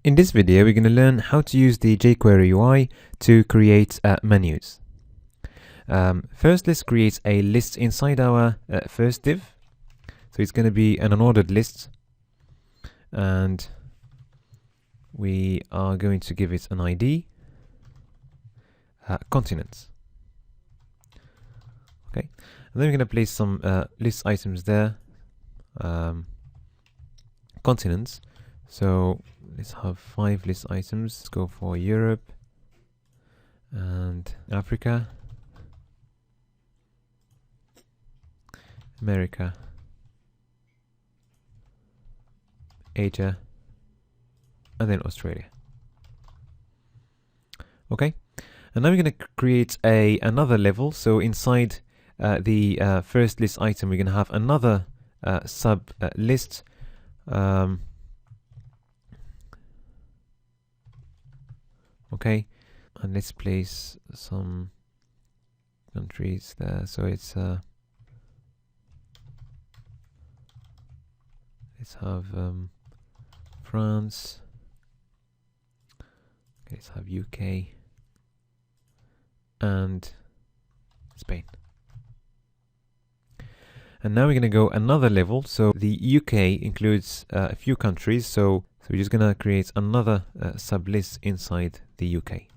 In this video, we're going to learn how to use the jQuery UI to create menus. First, let's create a list inside our first div. So it's going to be an unordered list, and we are going to give it an ID, continents. Okay, and then we're going to place some list items there, continents. So let's have 5 list items. Let's go for Europe and Africa, America, Asia, and then Australia. Okay, and now we're going to create another level. So inside the first list item, we're going to have another sub list. Okay, and let's place some countries there. So it's let's have France. Okay, let's have UK and Spain. And now we're going to go another level. So the UK includes a few countries. So we're just going to create another sub list inside the UK.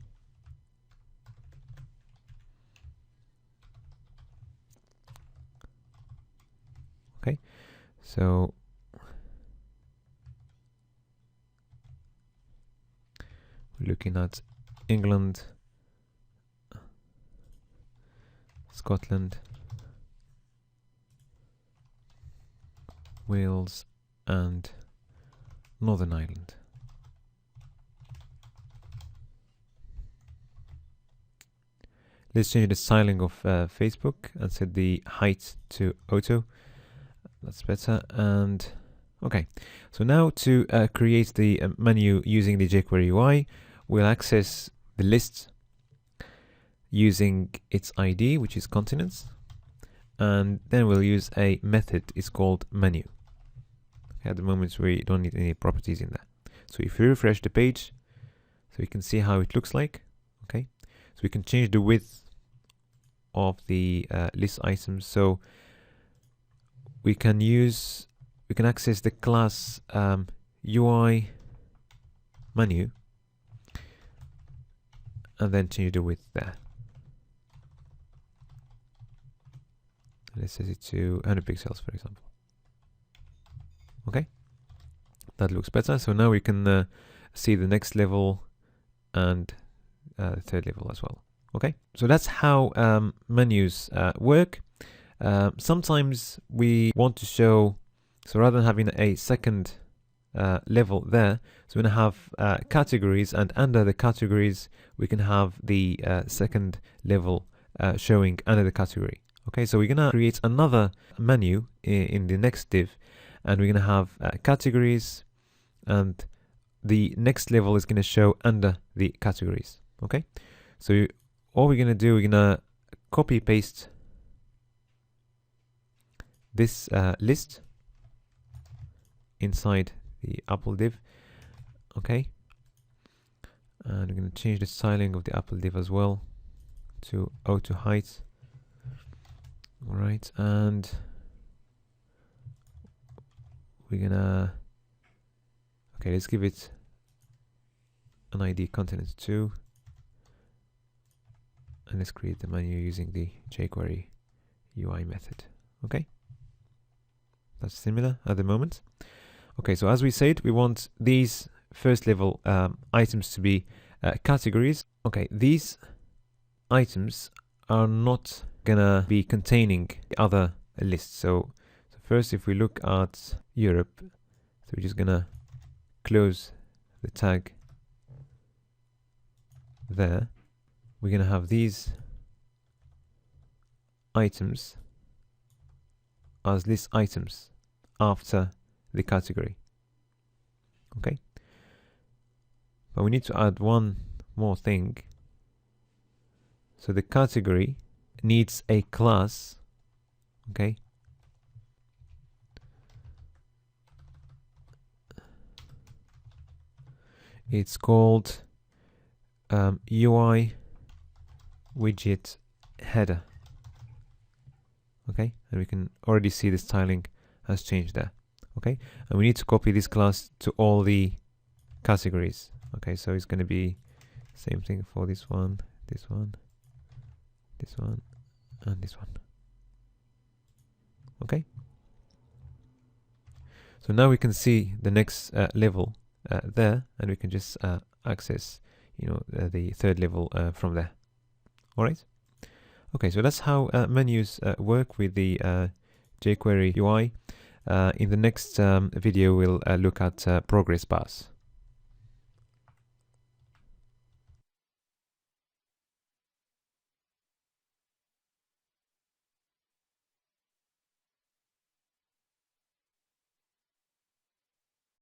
Okay, so we're looking at England, Scotland, Wales, and Northern Ireland. Let's change the styling of Facebook and set the height to auto. That's better. And okay, so now to create the menu using the jQuery UI, we'll access the list using its ID, which is continents, and then we'll use a method. It's called menu. At the moment, we don't need any properties in there. So if you refresh the page, so you can see how it looks like. Okay, so we can change the width of the list items. So we can access the class UI menu and then change the width there. Let's set it to 100 pixels, for example. Okay, that looks better. So now we can see the next level and the third level as well. Okay, so that's how menus work. Sometimes we want to show, so rather than having a second level there, so we're going to have categories, and under the categories we can have the second level showing under the category. Okay, so we're going to create another menu in the next div, and we're going to have categories, and the next level is going to show under the categories. Okay, so all we're going to do, we're going to copy paste this list inside the Apple div. Okay, and we're going to change the styling of the Apple div as well to auto height. All right, and we're gonna, okay, let's give it an ID continents 2, and let's create the menu using the jQuery UI method. Okay, that's similar at the moment. Okay, so as we said, we want these first level items to be categories. Okay, these items are not gonna be containing other lists. So first, if we look at Europe, so we're just gonna close the tag there. We're gonna have these items as list items after the category. Okay, but we need to add one more thing. So the category needs a class. Okay, It's called UI widget header. Okay, and we can already see the styling has changed there. Okay, and we need to copy this class to all the categories. Okay, so it's going to be same thing for this one, this one, this one, and this one. Okay, so now we can see the next level there, and we can just access, the third level from there. All right. Okay, so that's how menus work with the jQuery UI. In the next video, we'll look at progress bars.